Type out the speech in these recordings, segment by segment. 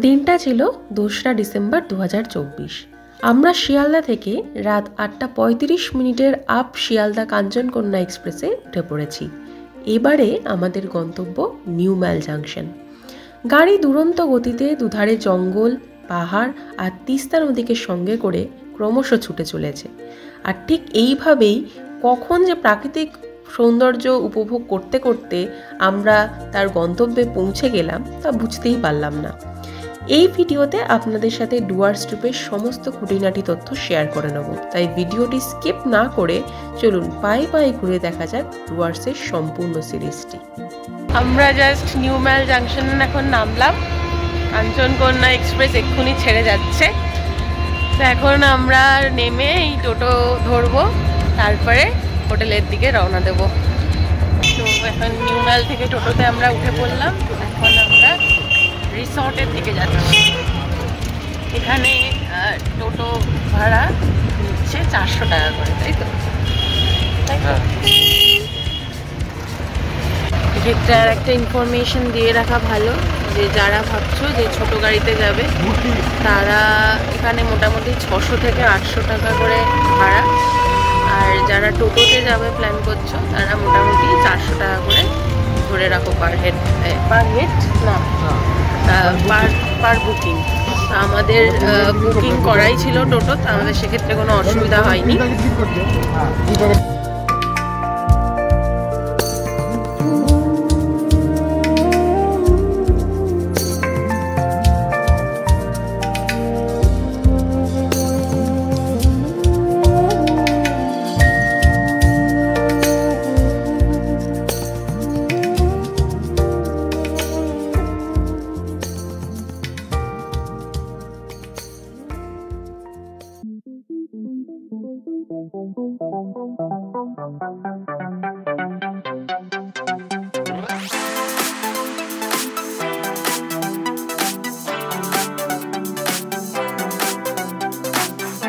দিনটা ছিল 2রা ডিসেম্বর 2024। আমরা শিয়ালদা থেকে রাত 8:35 আপ শিয়ালদা কাঞ্চনকন্যা এক্সপ্রেসে উঠে পড়েছি। এবারে আমাদের গন্তব্য নিউ মাইল জাংশন। গাড়ি দুরন্ত গতিতে দুধারে জঙ্গল, পাহাড় আর তিস্তা নদীকে সঙ্গে করে ক্রমশ ছুটে চলেছে। আর ঠিক এইভাবেই কখন যে প্রাকৃতিক সৌন্দর্য উপভোগ করতে করতে আমরা তার গন্তব্যে পৌঁছে গেলাম তা বুঝতেই পারলাম না। এই ভিডিওতে আপনাদের সাথে ডুয়ার্স ট্রিপের সমস্ত খুঁটিনাটি তথ্য শেয়ার করে নেব, তাই ভিডিওটি স্কিপ না করে চলুন পায়ে পায়ে ঘুরে দেখা যাক ডুয়ার্সের সম্পূর্ণ সিরিজটি। আমরা জাস্ট নিউ মাইল জাংশন এখন নামলাম। কাঞ্চনকন্যা এক্সপ্রেস এক্ষুনি ছেড়ে যাচ্ছে। তো এখন আমরা নেমে এই টোটো ধরবো, তারপরে হোটেলের দিকে রওনা দেব। তো এখন নিউ মাইল থেকে টোটোতে আমরা উঠে পড়লাম। এখন আমরা রিসর্টের দিকে যাচ্ছি। এখানে টোটো ভাড়া নিচ্ছে 400 টাকা করে, তাই তো? এক্ষেত্রে আর একটা ইনফরমেশন দিয়ে রাখা ভালো যে যারা ভাবছো যে ছোট গাড়িতে যাবে তারা এখানে মোটামুটি 600 থেকে 800 টাকা করে ভাড়া, আর যারা টোটোতে যাবে প্ল্যান করছো তারা মোটামুটি 400 টাকা করে ধরে রাখো পার হেড না পার বুকিং। আমাদের বুকিং করাই ছিল টোটো, তো আমাদের সেক্ষেত্রে কোনো অসুবিধা হয়নি।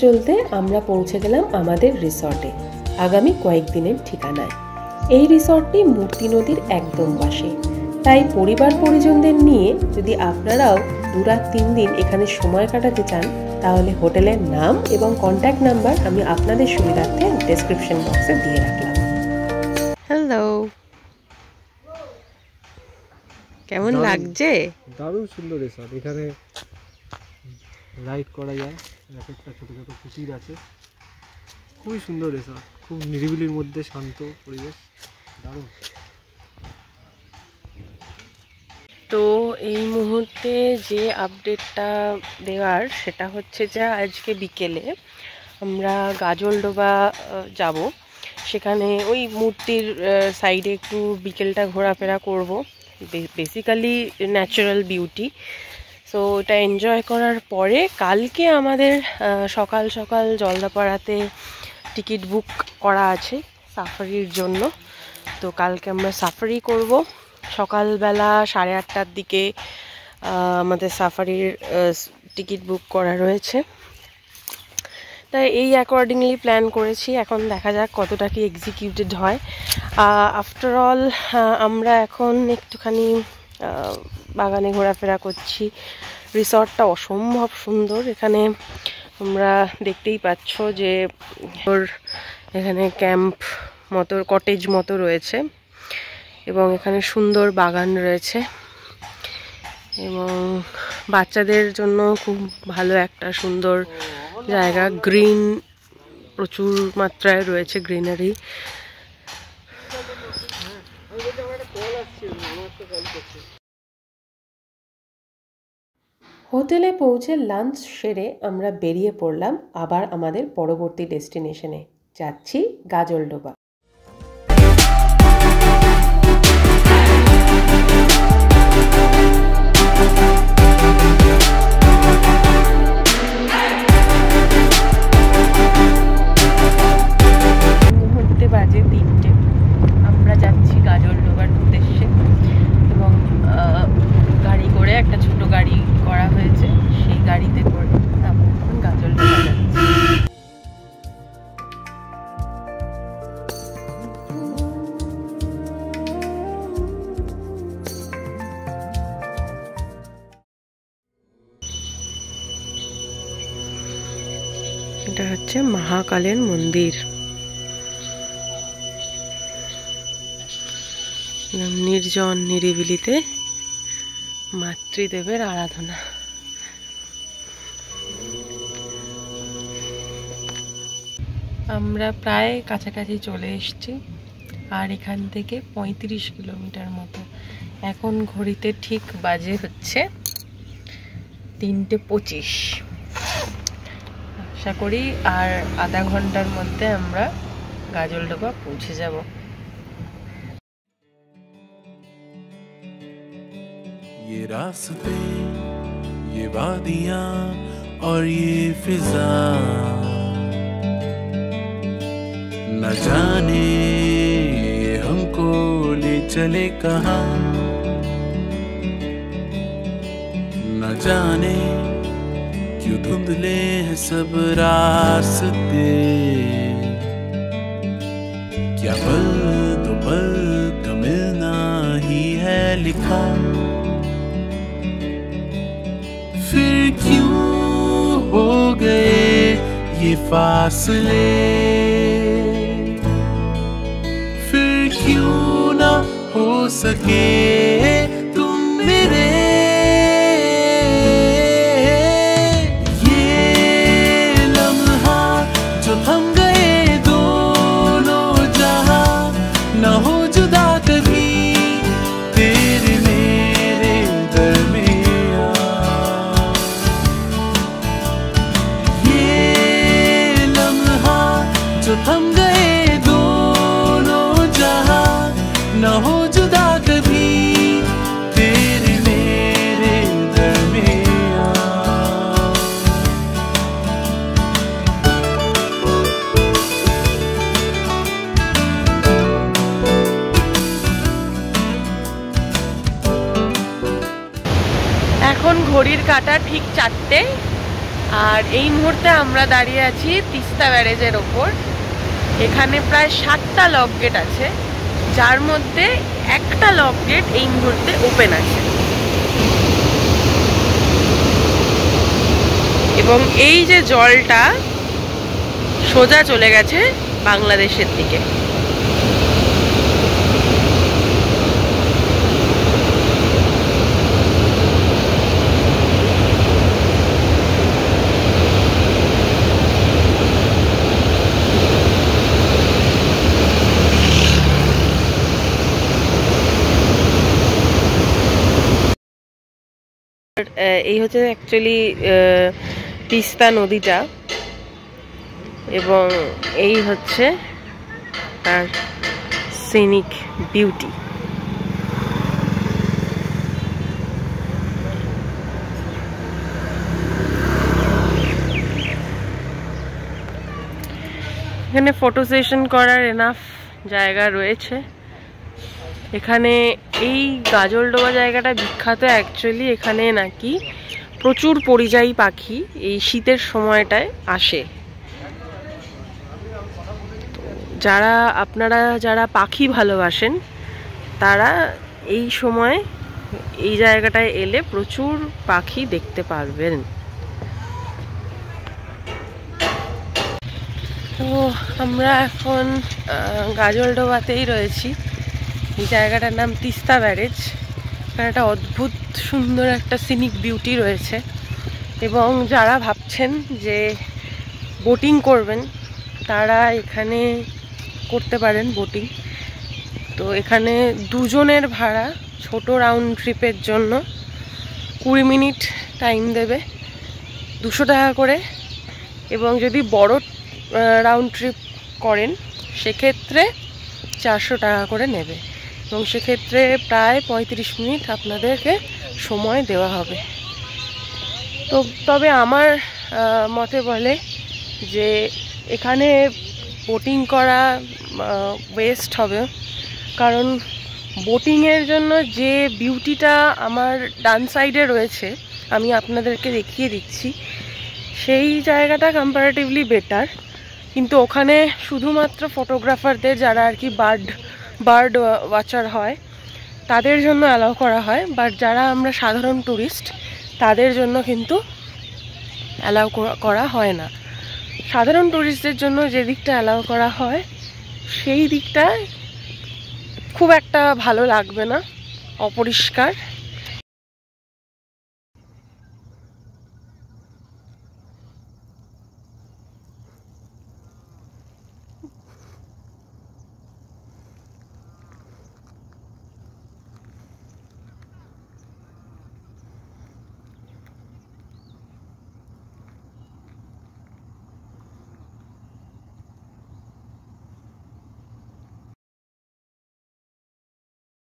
চলতে আমরা পৌঁছে গেলাম আমাদের রিসর্টে, আগামী কয়েকদিনের ঠিকানায়। এই রিসর্টটি মূর্তি নদীর একদম পাশে, তাই পরিবার পরিজনদের নিয়ে যদি আপনারাও 2-3 দিন এখানে সময় কাটাতে চান তাহলে হোটেলের নাম এবং কন্ট্যাক্ট নাম্বার আমি আপনাদের সুবিধার্থে ডেসক্রিপশন বক্সে দিয়ে রাখলাম। হ্যালো, কেমন লাগছে? দারুণ সুন্দর রিসর্ট। এখানে রাইড করা যায়, একটা ছোটো ছোটো কুটির আছে, খুবই সুন্দর রিসর্ট, খুব নিরিবিলির মধ্যে শান্ত পরিবেশ, দারুণ। তো এই মুহূর্তে যে আপডেটটা দেওয়ার সেটা হচ্ছে যে আজকে বিকেলে আমরা গাজলডোবা যাব। সেখানে ওই মূর্তির সাইডে একটু বিকেলটা ঘোরাফেরা করব। বেসিক্যালি ন্যাচারাল বিউটি, সো এটা এনজয় করার পরে কালকে আমাদের সকাল সকাল জলদাপাড়াতে টিকিট বুক করা আছে সাফারির জন্য। তো কালকে আমরা সাফারি করব। সকালবেলা 8:30টার দিকে আমাদের সাফারির টিকিট বুক করা রয়েছে, তাই এই অ্যাকর্ডিংলি প্ল্যান করেছি। এখন দেখা যাক কতটা কি এক্সিকিউটেড হয়। আফটার অল আমরা এখন একটুখানি বাগানে ঘোরাফেরা করছি। রিসর্টটা অসম্ভব সুন্দর। এখানে তোমরা দেখতেই পাচ্ছ যে এখানে ক্যাম্প মতো, কটেজ মতো রয়েছে এবং এখানে সুন্দর বাগান রয়েছে এবং বাচ্চাদের জন্য খুব ভালো একটা সুন্দর জায়গা। গ্রিন প্রচুর মাত্রায় রয়েছে, গ্রিনারি। হোটেলে পৌঁছে লাঞ্চ সেরে আমরা বেরিয়ে পড়লাম আবার আমাদের পরবর্তী ডেস্টিনেশনে। যাচ্ছি গাজলডোবা। মুহূর্তে বাজে 3টে। আমরা যাচ্ছি গাজলডোবার উদ্দেশ্যে এবং গাড়ি করে, একটা ছোট গাড়ি করা হয়েছে, সেই গাড়িতে করে আমরা এখন গাজলডোবা যাচ্ছি। হচ্ছে মহাকালের মন্দির। নির্জন নিরিবিলিতে মাতৃদেবের আরাধনা। আমরা প্রায় কাছাকাছি চলে এসেছি, আর এখান থেকে 35 কিলোমিটার মতো। এখন ঘড়িতে ঠিক বাজে হচ্ছে 3:25। আশা করি আর আধা ঘন্টার মধ্যে আমরা গাজলডোবা পৌঁছে যাব। ये रास्ते, ये वादियां और ये फिजा, न जाने ये हमको ले चले कहाँ, न जाने क्यों धुंधले हैं सब रास्ते, क्या पल दो पल का मिलना ही है लिखा, फिर क्यों हो गए ये फासले, फिर क्यों ना हो सके तुम मेरे, ये लम्हा जो थम गए दोनों जहां, ना हो जुदा कभी तेरे मेरे दरमियां, जो थम गए दोनों जहां, न हो जुदा कभी तेरे मेरे दरमियां। এখন ঘড়ির কাঁটা ঠিক 4টে, আর এই মুহূর্তে আমরা দাঁড়িয়ে আছি তিস্তা ব্যারেজের ওপর। এখানে প্রায় 7টা লক গেট আছে, যার মধ্যে একটা লক গেট এই মুহূর্তে ওপেন আছে, এবং এই যে জলটা সোজা চলে গেছে বাংলাদেশের দিকে। এই হচ্ছে অ্যাকচুয়ালি তিস্তা নদীটা, এবং এই হচ্ছে তার সিনিক বিউটি। এখানে ফটো সেশন করার এনাফ জায়গা রয়েছে। এখানে এই গাজলডোবা জায়গাটা বিখ্যাত অ্যাকচুয়ালি, এখানে নাকি প্রচুর পরিযায়ী পাখি এই শীতের সময়টায় আসে। যারা পাখি ভালোবাসেন তারা এই সময় এই জায়গাটায় এলে প্রচুর পাখি দেখতে পারবেন। তো আমরা এখন গাজলডোবাতেই রয়েছি। এই জায়গাটার নাম তিস্তা ব্যারেজ। এখানে একটা অদ্ভুত সুন্দর একটা সিনিক বিউটি রয়েছে, এবং যারা ভাবছেন যে বোটিং করবেন তারা এখানে করতে পারেন বোটিং। তো এখানে দুজনের ভাড়া ছোট রাউন্ড ট্রিপের জন্য 20 মিনিট টাইম দেবে, 200 টাকা করে, এবং যদি বড় রাউন্ড ট্রিপ করেন সেক্ষেত্রে 400 টাকা করে নেবে, এবং সেক্ষেত্রে প্রায় 35 মিনিট আপনাদেরকে সময় দেওয়া হবে। তো তবে আমার মতে বলে যে এখানে বোটিং করা ওয়েস্ট হবে, কারণ বোটিংয়ের জন্য যে বিউটিটা আমার ডান সাইডে রয়েছে আমি আপনাদেরকে দেখিয়ে দিচ্ছি, সেই জায়গাটা কম্পারেটিভলি বেটার, কিন্তু ওখানে শুধুমাত্র ফটোগ্রাফারদের, যারা আর কি বার্ড ওয়াচার হয় তাদের জন্য অ্যালাউ করা হয়, বাট যারা আমরা সাধারণ ট্যুরিস্ট তাদের জন্য কিন্তু অ্যালাউ করা হয় না। সাধারণ টুরিস্টদের জন্য যে দিকটা অ্যালাউ করা হয় সেই দিকটায় খুব একটা ভালো লাগবে না, অপরিষ্কার।